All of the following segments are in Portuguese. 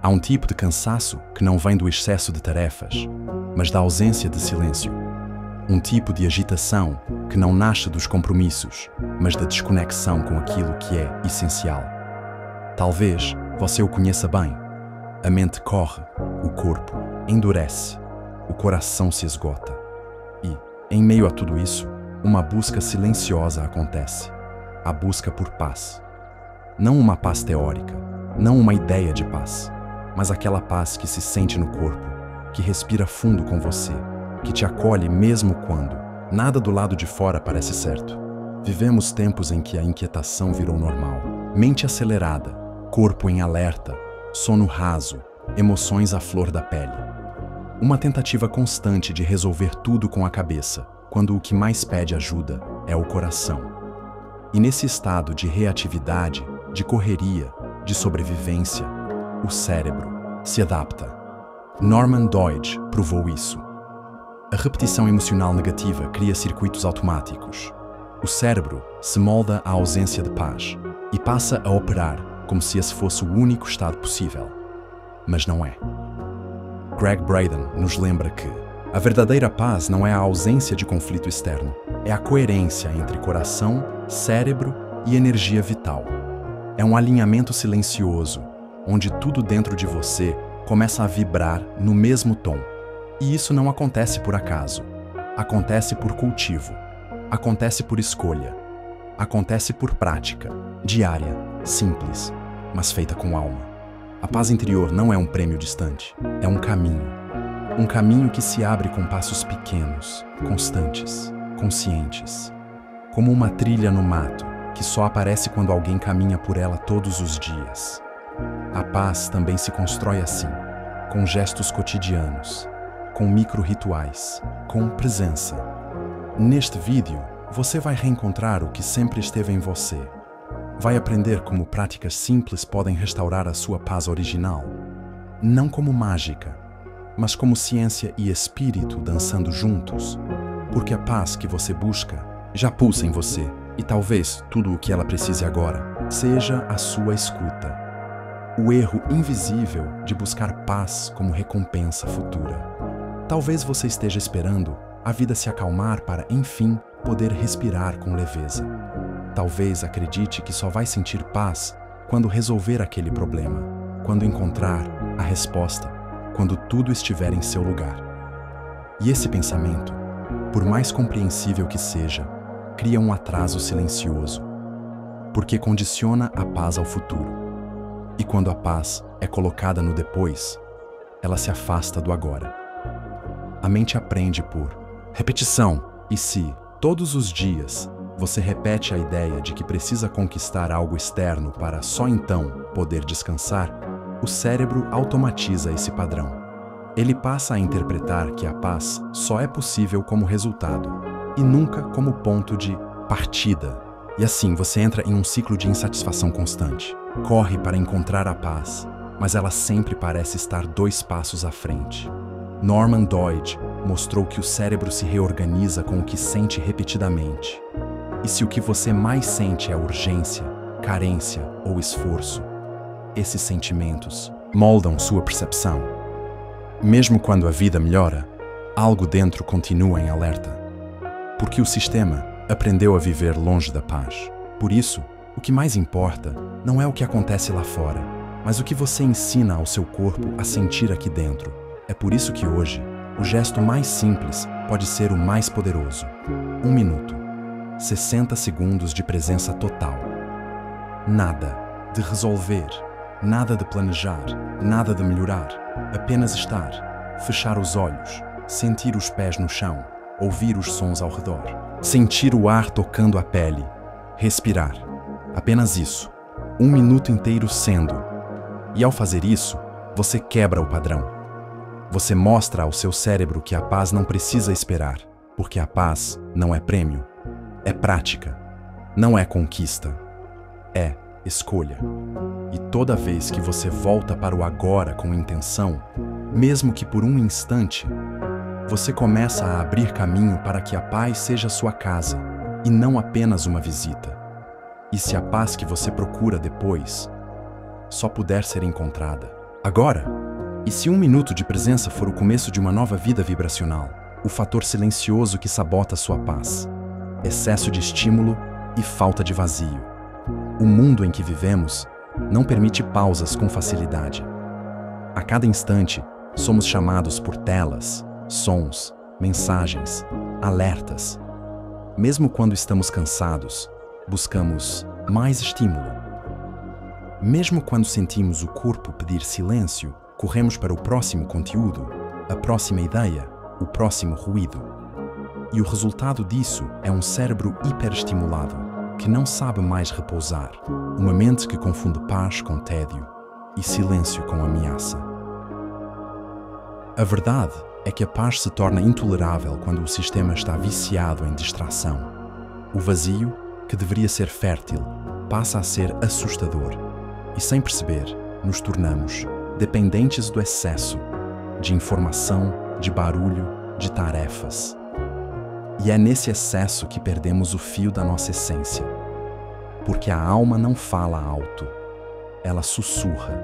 Há um tipo de cansaço que não vem do excesso de tarefas, mas da ausência de silêncio. Um tipo de agitação que não nasce dos compromissos, mas da desconexão com aquilo que é essencial. Talvez você o conheça bem. A mente corre, o corpo endurece, o coração se esgota. E, em meio a tudo isso, uma busca silenciosa acontece. A busca por paz. Não uma paz teórica, não uma ideia de paz, mas aquela paz que se sente no corpo, que respira fundo com você, que te acolhe mesmo quando nada do lado de fora parece certo. Vivemos tempos em que a inquietação virou normal. Mente acelerada, corpo em alerta, sono raso, emoções à flor da pele. Uma tentativa constante de resolver tudo com a cabeça, quando o que mais pede ajuda é o coração. E nesse estado de reatividade, de correria, de sobrevivência, o cérebro se adapta. Norman Doidge provou isso. A repetição emocional negativa cria circuitos automáticos. O cérebro se molda à ausência de paz e passa a operar como se esse fosse o único estado possível. Mas não é. Gregg Braden nos lembra que a verdadeira paz não é a ausência de conflito externo, é a coerência entre coração, cérebro e energia vital. É um alinhamento silencioso, onde tudo dentro de você começa a vibrar no mesmo tom. E isso não acontece por acaso. Acontece por cultivo. Acontece por escolha. Acontece por prática, diária, simples, mas feita com alma. A paz interior não é um prêmio distante, é um caminho. Um caminho que se abre com passos pequenos, constantes, conscientes. Como uma trilha no mato, que só aparece quando alguém caminha por ela todos os dias. A paz também se constrói assim, com gestos cotidianos, com micro-rituais, com presença. Neste vídeo, você vai reencontrar o que sempre esteve em você. Vai aprender como práticas simples podem restaurar a sua paz original. Não como mágica, mas como ciência e espírito dançando juntos. Porque a paz que você busca já pulsa em você, e talvez tudo o que ela precise agora seja a sua escuta. O erro invisível de buscar paz como recompensa futura. Talvez você esteja esperando a vida se acalmar para, enfim, poder respirar com leveza. Talvez acredite que só vai sentir paz quando resolver aquele problema, quando encontrar a resposta, quando tudo estiver em seu lugar. E esse pensamento, por mais compreensível que seja, cria um atraso silencioso, porque condiciona a paz ao futuro. E quando a paz é colocada no depois, ela se afasta do agora. A mente aprende por repetição, e se, todos os dias, você repete a ideia de que precisa conquistar algo externo para só então poder descansar, o cérebro automatiza esse padrão. Ele passa a interpretar que a paz só é possível como resultado, e nunca como ponto de partida. E assim você entra em um ciclo de insatisfação constante. Corre para encontrar a paz, mas ela sempre parece estar 2 passos à frente. Norman Doidge mostrou que o cérebro se reorganiza com o que sente repetidamente. E se o que você mais sente é urgência, carência ou esforço, esses sentimentos moldam sua percepção. Mesmo quando a vida melhora, algo dentro continua em alerta. Porque o sistema aprendeu a viver longe da paz. Por isso, o que mais importa não é o que acontece lá fora, mas o que você ensina ao seu corpo a sentir aqui dentro. É por isso que hoje, o gesto mais simples pode ser o mais poderoso. 1 minuto. 60 segundos de presença total. Nada de resolver, nada de planejar, nada de melhorar. Apenas estar, fechar os olhos, sentir os pés no chão, ouvir os sons ao redor, sentir o ar tocando a pele, respirar. Apenas isso. 1 minuto inteiro sendo. E ao fazer isso, você quebra o padrão. Você mostra ao seu cérebro que a paz não precisa esperar, porque a paz não é prêmio, é prática, não é conquista, é escolha. E toda vez que você volta para o agora com intenção, mesmo que por um instante, você começa a abrir caminho para que a paz seja sua casa e não apenas uma visita. E se a paz que você procura depois só puder ser encontrada agora? E se 1 minuto de presença for o começo de uma nova vida vibracional? O fator silencioso que sabota sua paz: excesso de estímulo e falta de vazio. O mundo em que vivemos não permite pausas com facilidade. A cada instante, somos chamados por telas, sons, mensagens, alertas. Mesmo quando estamos cansados, buscamos mais estímulo. Mesmo quando sentimos o corpo pedir silêncio, corremos para o próximo conteúdo, a próxima ideia, o próximo ruído. E o resultado disso é um cérebro hiperestimulado, que não sabe mais repousar, uma mente que confunde paz com tédio e silêncio com ameaça. A verdade é que a paz se torna intolerável quando o sistema está viciado em distração. O vazio, que deveria ser fértil, passa a ser assustador. E sem perceber, nos tornamos dependentes do excesso, de informação, de barulho, de tarefas. E é nesse excesso que perdemos o fio da nossa essência. Porque a alma não fala alto, ela sussurra.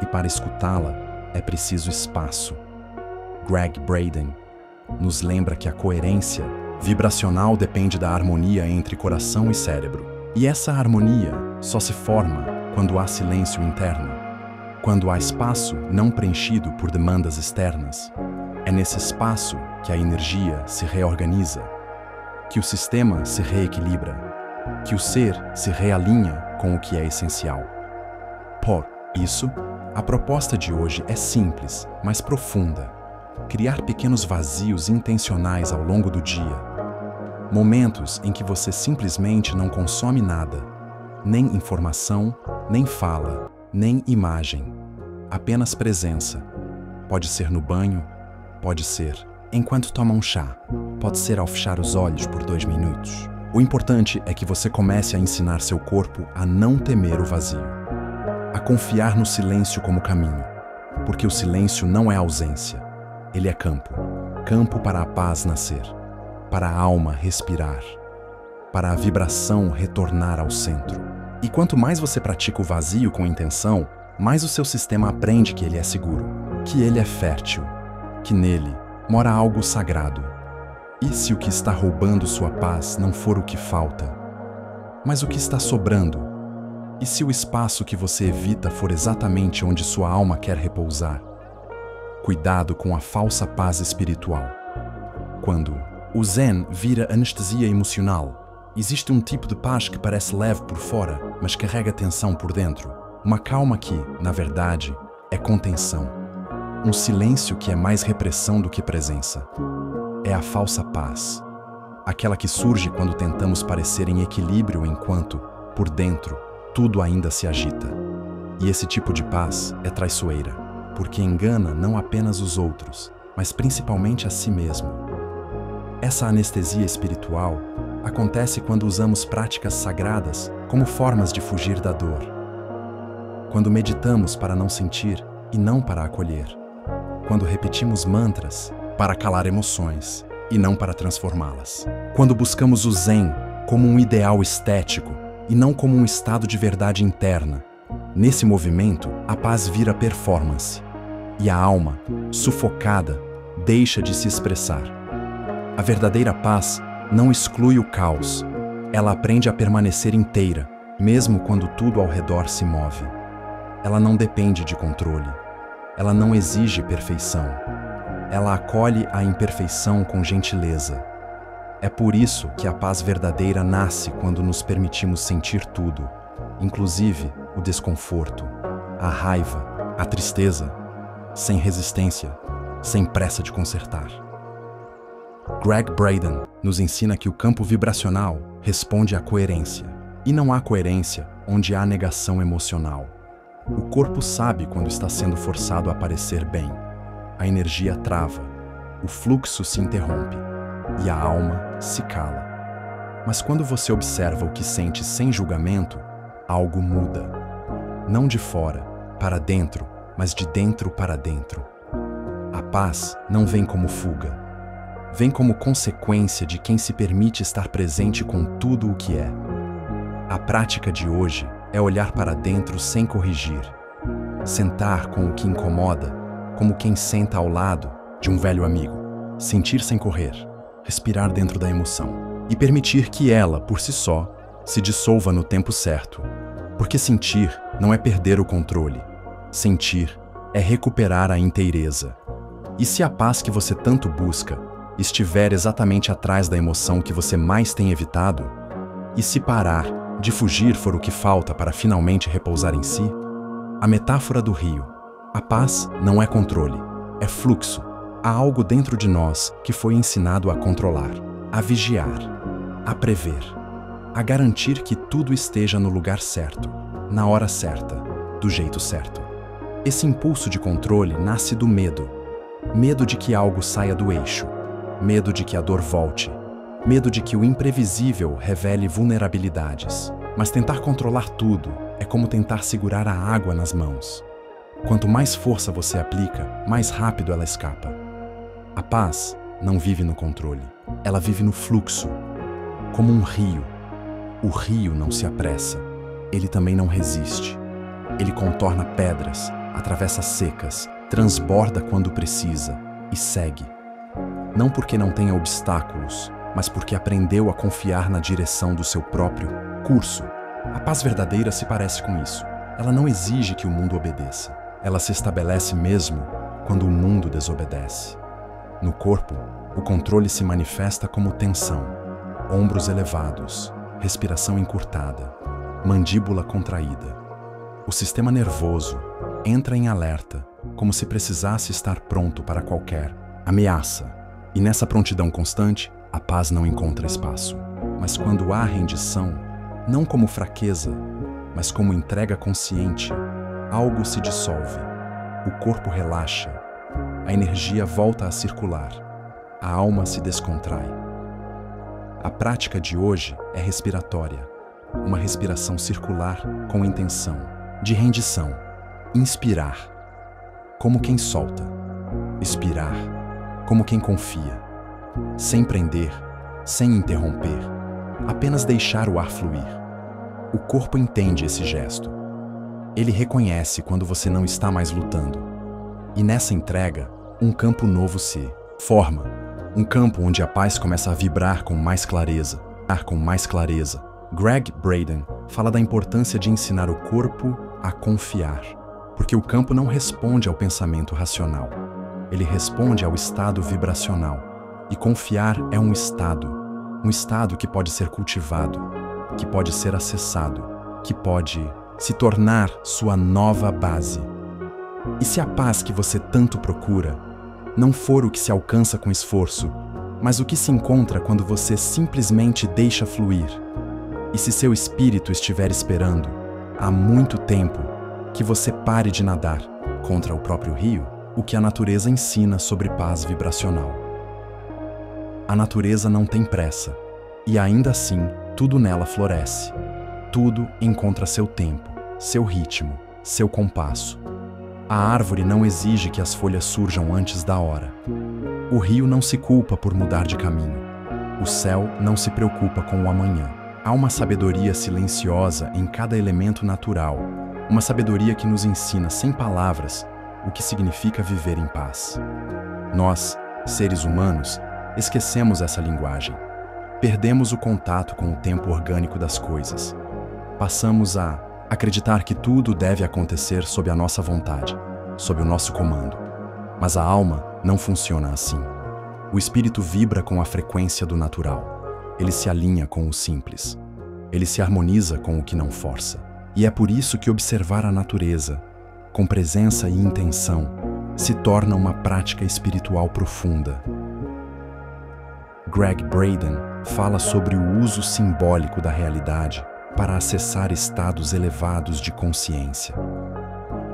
E para escutá-la, é preciso espaço. Gregg Braden nos lembra que a coerência vibracional depende da harmonia entre coração e cérebro. E essa harmonia só se forma quando há silêncio interno, quando há espaço não preenchido por demandas externas. É nesse espaço que a energia se reorganiza, que o sistema se reequilibra, que o ser se realinha com o que é essencial. Por isso, a proposta de hoje é simples, mas profunda. Criar pequenos vazios intencionais ao longo do dia. Momentos em que você simplesmente não consome nada, nem informação, nem fala, nem imagem. Apenas presença. Pode ser no banho, pode ser enquanto toma um chá, pode ser ao fechar os olhos por 2 minutos. O importante é que você comece a ensinar seu corpo a não temer o vazio, a confiar no silêncio como caminho, porque o silêncio não é ausência. Ele é campo. Campo para a paz nascer, para a alma respirar, para a vibração retornar ao centro. E quanto mais você pratica o vazio com intenção, mais o seu sistema aprende que ele é seguro, que ele é fértil, que nele mora algo sagrado. E se o que está roubando sua paz não for o que falta, mas o que está sobrando? E se o espaço que você evita for exatamente onde sua alma quer repousar? Cuidado com a falsa paz espiritual. Quando o Zen vira anestesia emocional, existe um tipo de paz que parece leve por fora, mas carrega tensão por dentro. Uma calma que, na verdade, é contenção. Um silêncio que é mais repressão do que presença. É a falsa paz. Aquela que surge quando tentamos parecer em equilíbrio enquanto, por dentro, tudo ainda se agita. E esse tipo de paz é traiçoeira, porque engana não apenas os outros, mas principalmente a si mesmo. Essa anestesia espiritual acontece quando usamos práticas sagradas como formas de fugir da dor. Quando meditamos para não sentir e não para acolher. Quando repetimos mantras para calar emoções e não para transformá-las. Quando buscamos o Zen como um ideal estético e não como um estado de verdade interna. Nesse movimento, a paz vira performance. E a alma, sufocada, deixa de se expressar. A verdadeira paz não exclui o caos. Ela aprende a permanecer inteira, mesmo quando tudo ao redor se move. Ela não depende de controle. Ela não exige perfeição. Ela acolhe a imperfeição com gentileza. É por isso que a paz verdadeira nasce quando nos permitimos sentir tudo, inclusive o desconforto, a raiva, a tristeza, sem resistência, sem pressa de consertar. Gregg Braden nos ensina que o campo vibracional responde à coerência, e não há coerência onde há negação emocional. O corpo sabe quando está sendo forçado a parecer bem. A energia trava, o fluxo se interrompe e a alma se cala. Mas quando você observa o que sente sem julgamento, algo muda. Não de fora para dentro, mas de dentro para dentro. A paz não vem como fuga. Vem como consequência de quem se permite estar presente com tudo o que é. A prática de hoje é olhar para dentro sem corrigir. Sentar com o que incomoda, como quem senta ao lado de um velho amigo. Sentir sem correr. Respirar dentro da emoção. E permitir que ela, por si só, se dissolva no tempo certo. Porque sentir não é perder o controle. Sentir é recuperar a inteireza. E se a paz que você tanto busca estiver exatamente atrás da emoção que você mais tem evitado, e se parar de fugir for o que falta para finalmente repousar em si, a metáfora do rio, a paz não é controle, é fluxo. Há algo dentro de nós que foi ensinado a controlar, a vigiar, a prever, a garantir que tudo esteja no lugar certo, na hora certa, do jeito certo. Esse impulso de controle nasce do medo. Medo de que algo saia do eixo, medo de que a dor volte, medo de que o imprevisível revele vulnerabilidades. Mas tentar controlar tudo é como tentar segurar a água nas mãos. Quanto mais força você aplica, mais rápido ela escapa. A paz não vive no controle, ela vive no fluxo, como um rio. O rio não se apressa, ele também não resiste. Ele contorna pedras, atravessa secas, transborda quando precisa e segue. Não porque não tenha obstáculos, mas porque aprendeu a confiar na direção do seu próprio curso. A paz verdadeira se parece com isso. Ela não exige que o mundo obedeça. Ela se estabelece mesmo quando o mundo desobedece. No corpo, o controle se manifesta como tensão, ombros elevados, respiração encurtada, mandíbula contraída. O sistema nervoso entra em alerta, como se precisasse estar pronto para qualquer ameaça. E nessa prontidão constante, a paz não encontra espaço. Mas quando há rendição, não como fraqueza, mas como entrega consciente, algo se dissolve. O corpo relaxa, a energia volta a circular, a alma se descontrai. A prática de hoje é respiratória, uma respiração circular com intenção, de rendição. Inspirar, como quem solta. Expirar, como quem confia. Sem prender, sem interromper, apenas deixar o ar fluir. O corpo entende esse gesto. Ele reconhece quando você não está mais lutando. E nessa entrega, um campo novo se forma. Um campo onde a paz começa a vibrar com mais clareza. Gregg Braden fala da importância de ensinar o corpo a confiar. Porque o campo não responde ao pensamento racional. Ele responde ao estado vibracional. E confiar é um estado que pode ser cultivado, que pode ser acessado, que pode se tornar sua nova base. E se a paz que você tanto procura não for o que se alcança com esforço, mas o que se encontra quando você simplesmente deixa fluir? E se seu espírito estiver esperando há muito tempo que você pare de nadar contra o próprio rio, o que a natureza ensina sobre paz vibracional? A natureza não tem pressa, e ainda assim, tudo nela floresce. Tudo encontra seu tempo, seu ritmo, seu compasso. A árvore não exige que as folhas surjam antes da hora. O rio não se culpa por mudar de caminho. O céu não se preocupa com o amanhã. Há uma sabedoria silenciosa em cada elemento natural, uma sabedoria que nos ensina sem palavras o que significa viver em paz. Nós, seres humanos, esquecemos essa linguagem. Perdemos o contato com o tempo orgânico das coisas. Passamos a acreditar que tudo deve acontecer sob a nossa vontade, sob o nosso comando. Mas a alma não funciona assim. O espírito vibra com a frequência do natural. Ele se alinha com o simples. Ele se harmoniza com o que não força. E é por isso que observar a natureza, com presença e intenção, se torna uma prática espiritual profunda. Gregg Braden fala sobre o uso simbólico da realidade para acessar estados elevados de consciência.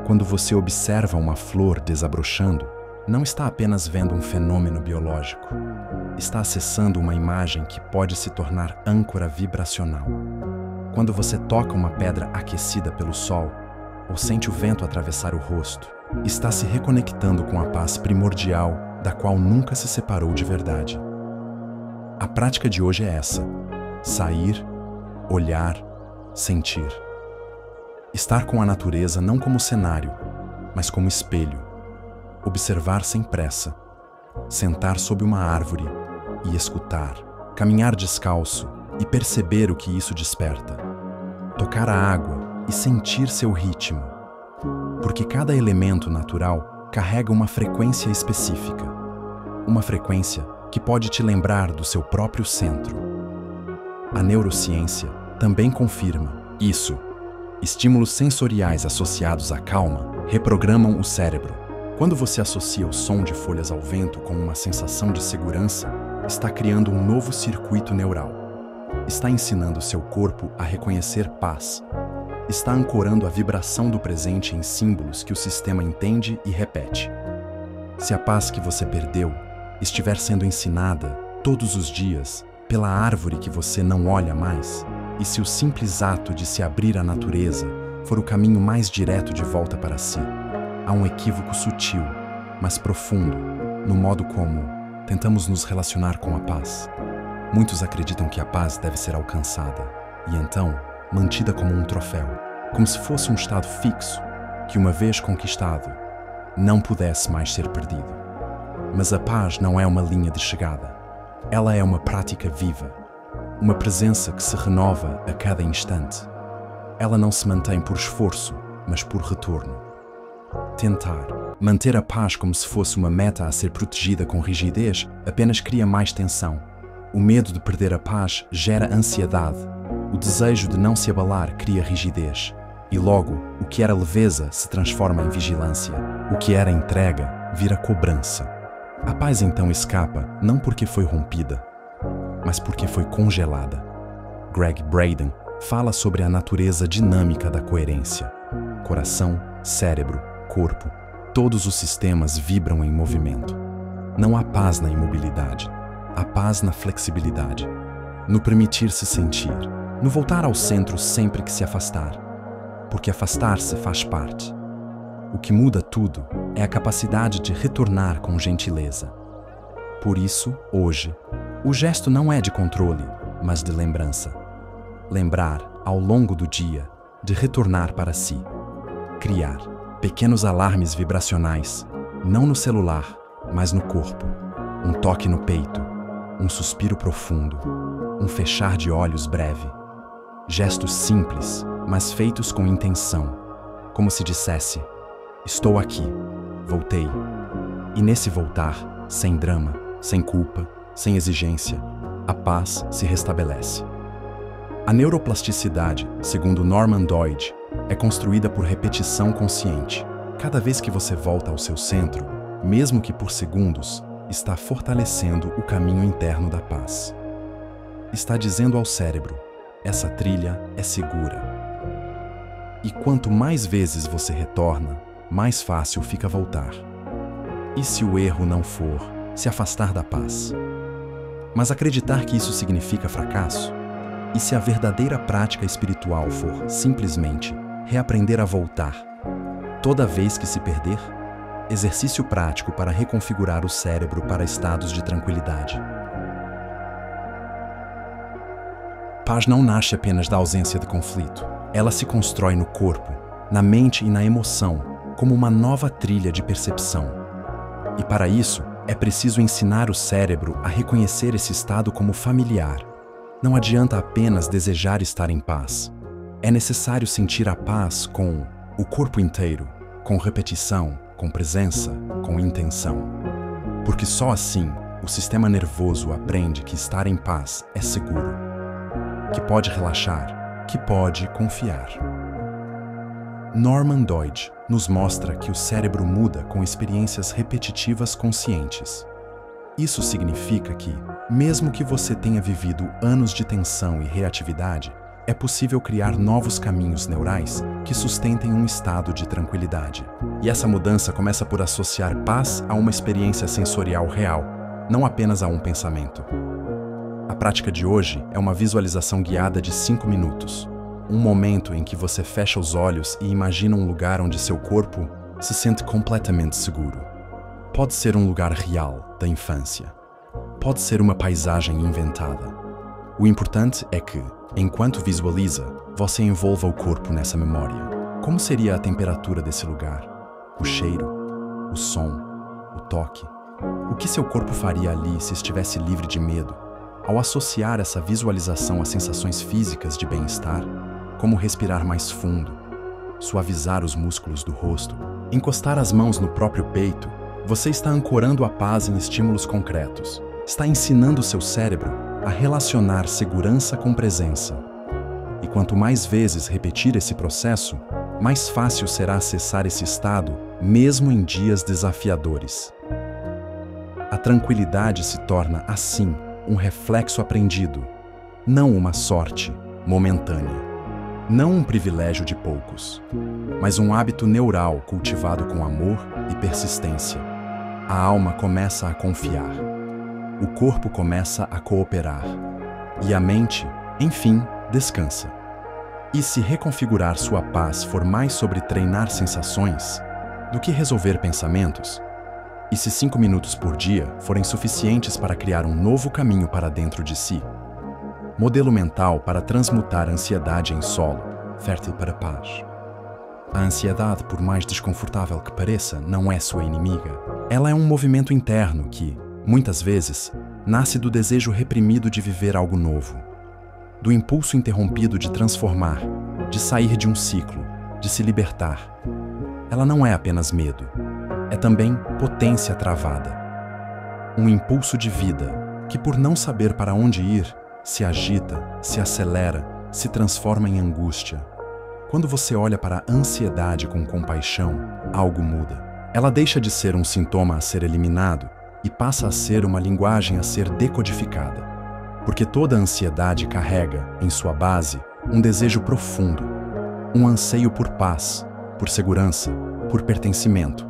Quando você observa uma flor desabrochando, não está apenas vendo um fenômeno biológico, está acessando uma imagem que pode se tornar âncora vibracional. Quando você toca uma pedra aquecida pelo sol, ou sente o vento atravessar o rosto, está se reconectando com a paz primordial da qual nunca se separou de verdade. A prática de hoje é essa: sair, olhar, sentir. Estar com a natureza não como cenário, mas como espelho. Observar sem pressa. Sentar sob uma árvore e escutar. Caminhar descalço e perceber o que isso desperta. Tocar a água e sentir seu ritmo. Porque cada elemento natural carrega uma frequência específica. Uma frequência que pode te lembrar do seu próprio centro. A neurociência também confirma isso. Estímulos sensoriais associados à calma reprogramam o cérebro. Quando você associa o som de folhas ao vento com uma sensação de segurança, está criando um novo circuito neural. Está ensinando seu corpo a reconhecer paz. Está ancorando a vibração do presente em símbolos que o sistema entende e repete. Se a paz que você perdeu estiver sendo ensinada todos os dias pela árvore que você não olha mais, e se o simples ato de se abrir à natureza for o caminho mais direto de volta para si, há um equívoco sutil, mas profundo, no modo como tentamos nos relacionar com a paz. Muitos acreditam que a paz deve ser alcançada e então mantida como um troféu, como se fosse um estado fixo que, uma vez conquistado, não pudesse mais ser perdido. Mas a paz não é uma linha de chegada. Ela é uma prática viva, uma presença que se renova a cada instante. Ela não se mantém por esforço, mas por retorno. Tentar manter a paz como se fosse uma meta a ser protegida com rigidez apenas cria mais tensão. O medo de perder a paz gera ansiedade. O desejo de não se abalar cria rigidez. E logo, o que era leveza se transforma em vigilância. O que era entrega vira cobrança. A paz então escapa não porque foi rompida, mas porque foi congelada. Gregg Braden fala sobre a natureza dinâmica da coerência. Coração, cérebro, corpo, todos os sistemas vibram em movimento. Não há paz na imobilidade, há paz na flexibilidade, no permitir-se sentir, no voltar ao centro sempre que se afastar, porque afastar-se faz parte. O que muda tudo é a capacidade de retornar com gentileza. Por isso, hoje, o gesto não é de controle, mas de lembrança. Lembrar, ao longo do dia, de retornar para si. Criar pequenos alarmes vibracionais, não no celular, mas no corpo. Um toque no peito, um suspiro profundo, um fechar de olhos breve. Gestos simples, mas feitos com intenção, como se dissesse: estou aqui, voltei. E nesse voltar, sem drama, sem culpa, sem exigência, a paz se restabelece. A neuroplasticidade, segundo Norman Doidge, é construída por repetição consciente. Cada vez que você volta ao seu centro, mesmo que por segundos, está fortalecendo o caminho interno da paz. Está dizendo ao cérebro: essa trilha é segura. E quanto mais vezes você retorna, mais fácil fica voltar. E se o erro não for se afastar da paz? Mas acreditar que isso significa fracasso? E se a verdadeira prática espiritual for simplesmente reaprender a voltar toda vez que se perder? Exercício prático para reconfigurar o cérebro para estados de tranquilidade. Paz não nasce apenas da ausência de conflito. Ela se constrói no corpo, na mente e na emoção, como uma nova trilha de percepção. E para isso, é preciso ensinar o cérebro a reconhecer esse estado como familiar. Não adianta apenas desejar estar em paz. É necessário sentir a paz com o corpo inteiro, com repetição, com presença, com intenção. Porque só assim o sistema nervoso aprende que estar em paz é seguro, que pode relaxar, que pode confiar. Norman Doidge nos mostra que o cérebro muda com experiências repetitivas conscientes. Isso significa que, mesmo que você tenha vivido anos de tensão e reatividade, é possível criar novos caminhos neurais que sustentem um estado de tranquilidade. E essa mudança começa por associar paz a uma experiência sensorial real, não apenas a um pensamento. A prática de hoje é uma visualização guiada de 5 minutos. Um momento em que você fecha os olhos e imagina um lugar onde seu corpo se sente completamente seguro. Pode ser um lugar real da infância. Pode ser uma paisagem inventada. O importante é que, enquanto visualiza, você envolva o corpo nessa memória. Como seria a temperatura desse lugar? O cheiro, o som, o toque? O que seu corpo faria ali se estivesse livre de medo? Ao associar essa visualização a sensações físicas de bem-estar, como respirar mais fundo, suavizar os músculos do rosto, encostar as mãos no próprio peito, você está ancorando a paz em estímulos concretos. Está ensinando seu cérebro a relacionar segurança com presença. E quanto mais vezes repetir esse processo, mais fácil será acessar esse estado, mesmo em dias desafiadores. A tranquilidade se torna, assim, um reflexo aprendido, não uma sorte momentânea. Não um privilégio de poucos, mas um hábito neural cultivado com amor e persistência. A alma começa a confiar, o corpo começa a cooperar e a mente, enfim, descansa. E se reconfigurar sua paz for mais sobre treinar sensações do que resolver pensamentos, e se 5 minutos por dia forem suficientes para criar um novo caminho para dentro de si, modelo mental para transmutar a ansiedade em solo, fértil para a paz. A ansiedade, por mais desconfortável que pareça, não é sua inimiga. Ela é um movimento interno que, muitas vezes, nasce do desejo reprimido de viver algo novo, do impulso interrompido de transformar, de sair de um ciclo, de se libertar. Ela não é apenas medo, é também potência travada. Um impulso de vida que, por não saber para onde ir, se agita, se acelera, se transforma em angústia. Quando você olha para a ansiedade com compaixão, algo muda. Ela deixa de ser um sintoma a ser eliminado e passa a ser uma linguagem a ser decodificada. Porque toda ansiedade carrega, em sua base, um desejo profundo, um anseio por paz, por segurança, por pertencimento.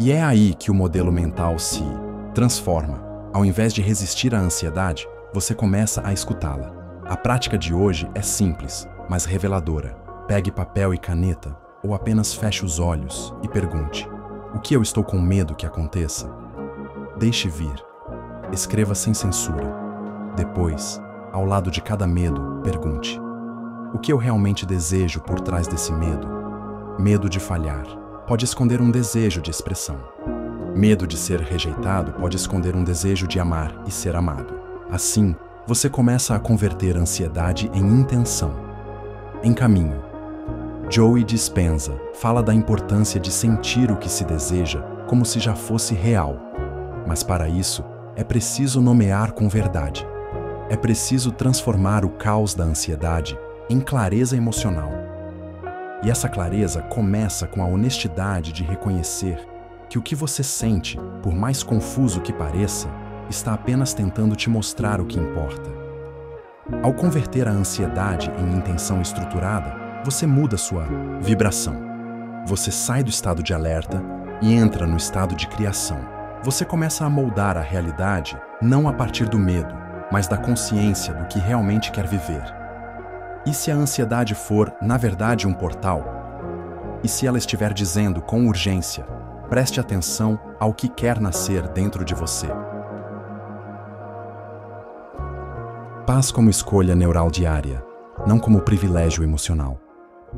E é aí que o modelo mental se transforma. Ao invés de resistir à ansiedade, você começa a escutá-la. A prática de hoje é simples, mas reveladora. Pegue papel e caneta, ou apenas feche os olhos e pergunte: o que eu estou com medo que aconteça? Deixe vir. Escreva sem censura. Depois, ao lado de cada medo, pergunte: o que eu realmente desejo por trás desse medo? Medo de falhar pode esconder um desejo de expressão. Medo de ser rejeitado pode esconder um desejo de amar e ser amado. Assim, você começa a converter a ansiedade em intenção, em caminho. Joe Dispenza fala da importância de sentir o que se deseja como se já fosse real. Mas para isso, é preciso nomear com verdade. É preciso transformar o caos da ansiedade em clareza emocional. E essa clareza começa com a honestidade de reconhecer que o que você sente, por mais confuso que pareça, está apenas tentando te mostrar o que importa. Ao converter a ansiedade em intenção estruturada, você muda sua vibração. Você sai do estado de alerta e entra no estado de criação. Você começa a moldar a realidade não a partir do medo, mas da consciência do que realmente quer viver. E se a ansiedade for, na verdade, um portal? E se ela estiver dizendo com urgência: preste atenção ao que quer nascer dentro de você? Paz como escolha neural diária, não como privilégio emocional.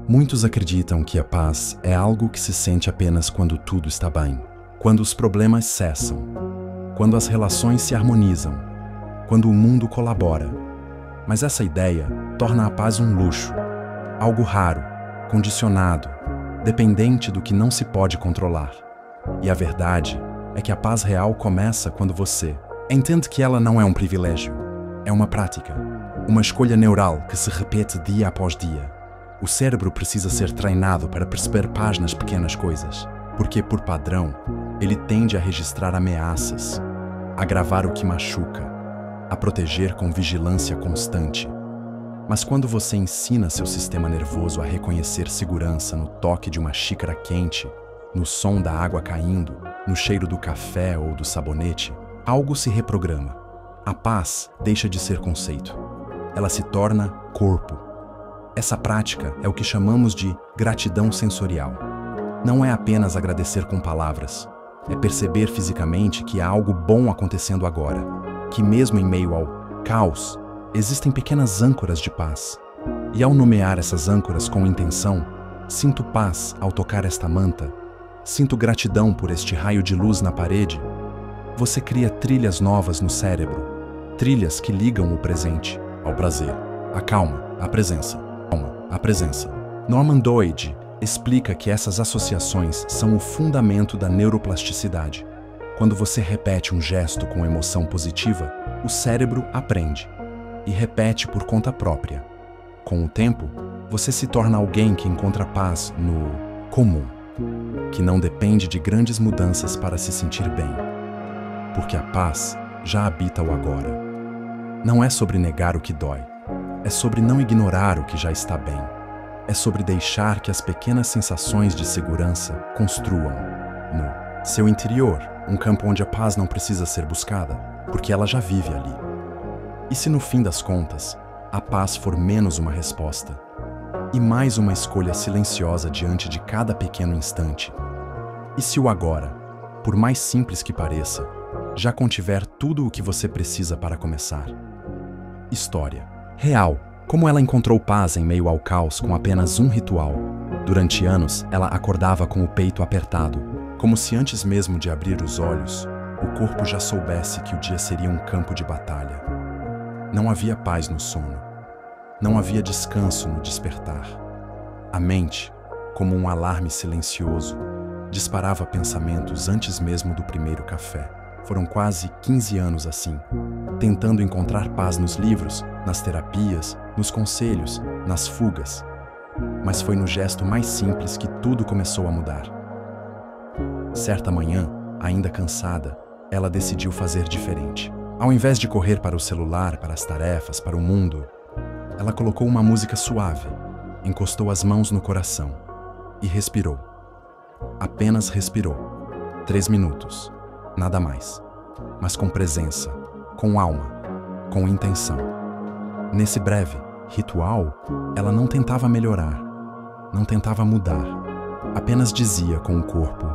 Muitos acreditam que a paz é algo que se sente apenas quando tudo está bem, quando os problemas cessam, quando as relações se harmonizam, quando o mundo colabora. Mas essa ideia torna a paz um luxo, algo raro, condicionado, dependente do que não se pode controlar. E a verdade é que a paz real começa quando você entende que ela não é um privilégio, é uma prática, uma escolha neural que se repete dia após dia. O cérebro precisa ser treinado para perceber paz nas pequenas coisas, porque, por padrão, ele tende a registrar ameaças, a gravar o que machuca, a proteger com vigilância constante. Mas quando você ensina seu sistema nervoso a reconhecer segurança no toque de uma xícara quente, no som da água caindo, no cheiro do café ou do sabonete, algo se reprograma. A paz deixa de ser conceito. Ela se torna corpo. Essa prática é o que chamamos de gratidão sensorial. Não é apenas agradecer com palavras, é perceber fisicamente que há algo bom acontecendo agora, que mesmo em meio ao caos, existem pequenas âncoras de paz. E ao nomear essas âncoras com intenção, sinto paz ao tocar esta manta, sinto gratidão por este raio de luz na parede. Você cria trilhas novas no cérebro, trilhas que ligam o presente ao prazer, a calma, a presença. A presença. Norman Doidge explica que essas associações são o fundamento da neuroplasticidade. Quando você repete um gesto com emoção positiva, o cérebro aprende e repete por conta própria. Com o tempo, você se torna alguém que encontra paz no comum, que não depende de grandes mudanças para se sentir bem, porque a paz já habita o agora. Não é sobre negar o que dói, é sobre não ignorar o que já está bem. É sobre deixar que as pequenas sensações de segurança construam, no seu interior, um campo onde a paz não precisa ser buscada, porque ela já vive ali. E se no fim das contas, a paz for menos uma resposta e mais uma escolha silenciosa diante de cada pequeno instante? E se o agora, por mais simples que pareça, já contiver tudo o que você precisa para começar? História real. Como ela encontrou paz em meio ao caos com apenas um ritual. Durante anos, ela acordava com o peito apertado, como se antes mesmo de abrir os olhos, o corpo já soubesse que o dia seria um campo de batalha. Não havia paz no sono. Não havia descanso no despertar. A mente, como um alarme silencioso, disparava pensamentos antes mesmo do primeiro café. Foram quase 15 anos assim, tentando encontrar paz nos livros, nas terapias, nos conselhos, nas fugas. Mas foi no gesto mais simples que tudo começou a mudar. Certa manhã, ainda cansada, ela decidiu fazer diferente. Ao invés de correr para o celular, para as tarefas, para o mundo, ela colocou uma música suave, encostou as mãos no coração e respirou. Apenas respirou. 3 minutos. Nada mais. Mas com presença, com alma, com intenção. Nesse breve ritual, ela não tentava melhorar, não tentava mudar. Apenas dizia com o corpo: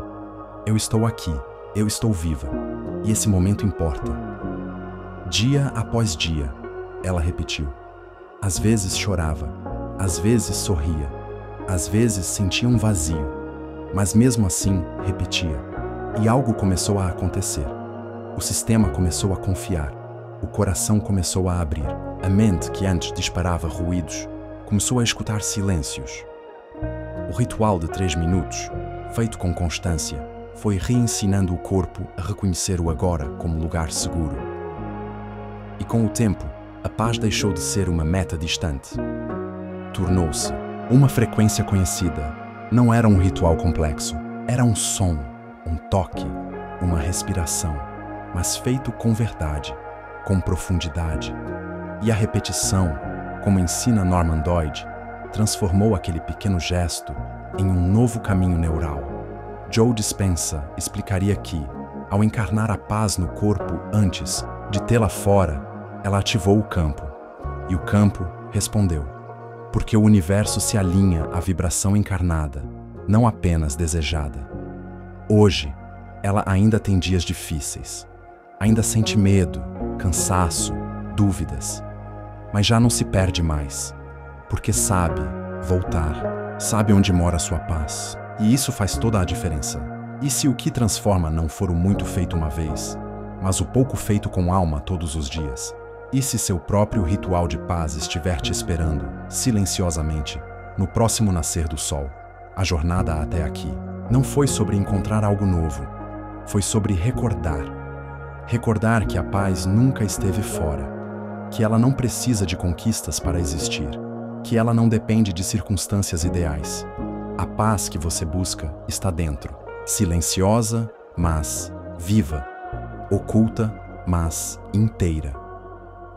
eu estou aqui, eu estou viva, e esse momento importa. Dia após dia, ela repetiu. Às vezes chorava, às vezes sorria, às vezes sentia um vazio, mas mesmo assim repetia. E algo começou a acontecer. O sistema começou a confiar. O coração começou a abrir. A mente, que antes disparava ruídos, começou a escutar silêncios. O ritual de 3 minutos, feito com constância, foi reensinando o corpo a reconhecer o agora como lugar seguro. E com o tempo, a paz deixou de ser uma meta distante. Tornou-se uma frequência conhecida. Não era um ritual complexo. Era um som, um toque, uma respiração, mas feito com verdade, com profundidade. E a repetição, como ensina Norman Doidge, transformou aquele pequeno gesto em um novo caminho neural. Joe Dispenza explicaria que, ao encarnar a paz no corpo antes de tê-la fora, ela ativou o campo, e o campo respondeu, porque o universo se alinha à vibração encarnada, não apenas desejada. Hoje, ela ainda tem dias difíceis, ainda sente medo, cansaço, dúvidas, mas já não se perde mais, porque sabe voltar, sabe onde mora sua paz, e isso faz toda a diferença. E se o que transforma não for o muito feito uma vez, mas o pouco feito com alma todos os dias? E se seu próprio ritual de paz estiver te esperando, silenciosamente, no próximo nascer do sol? A jornada até aqui não foi sobre encontrar algo novo, foi sobre recordar. Recordar que a paz nunca esteve fora, que ela não precisa de conquistas para existir, que ela não depende de circunstâncias ideais. A paz que você busca está dentro, silenciosa, mas viva, oculta, mas inteira.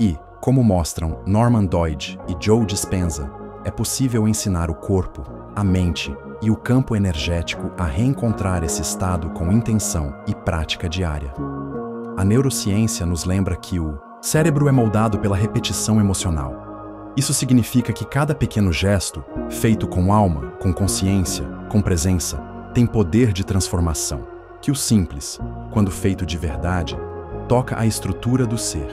E, como mostram Norman Doidge e Joe Dispenza, é possível ensinar o corpo, a mente e o campo energético a reencontrar esse estado com intenção e prática diária. A neurociência nos lembra que o cérebro é moldado pela repetição emocional. Isso significa que cada pequeno gesto, feito com alma, com consciência, com presença, tem poder de transformação, que o simples, quando feito de verdade, toca a estrutura do ser.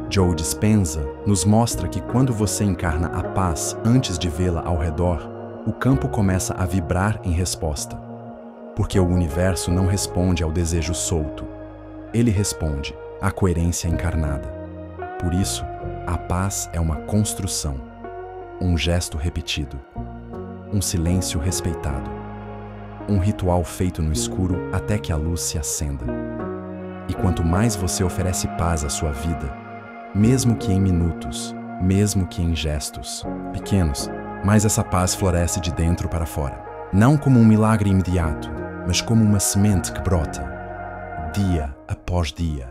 Joe Dispenza nos mostra que quando você encarna a paz antes de vê-la ao redor, o campo começa a vibrar em resposta. Porque o universo não responde ao desejo solto. Ele responde à coerência encarnada. Por isso, a paz é uma construção, um gesto repetido, um silêncio respeitado, um ritual feito no escuro até que a luz se acenda. E quanto mais você oferece paz à sua vida, mesmo que em minutos, mesmo que em gestos pequenos, mais essa paz floresce de dentro para fora. Não como um milagre imediato, mas como uma semente que brota, dia após dia,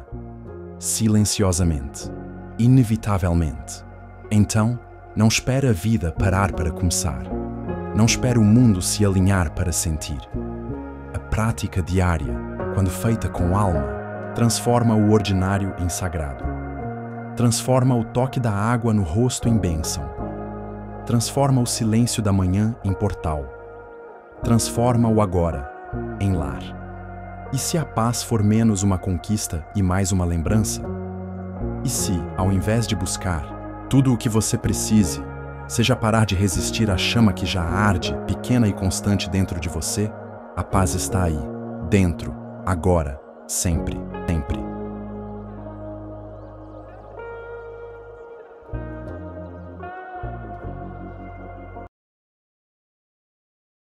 silenciosamente, inevitavelmente. Então, não espere a vida parar para começar. Não espere o mundo se alinhar para sentir. A prática diária, quando feita com alma, transforma o ordinário em sagrado. Transforma o toque da água no rosto em bênção. Transforma o silêncio da manhã em portal. Transforma o agora em lar. E se a paz for menos uma conquista e mais uma lembrança? E se, ao invés de buscar tudo o que você precise, seja parar de resistir à chama que já arde, pequena e constante dentro de você, a paz está aí, dentro, agora, sempre, sempre.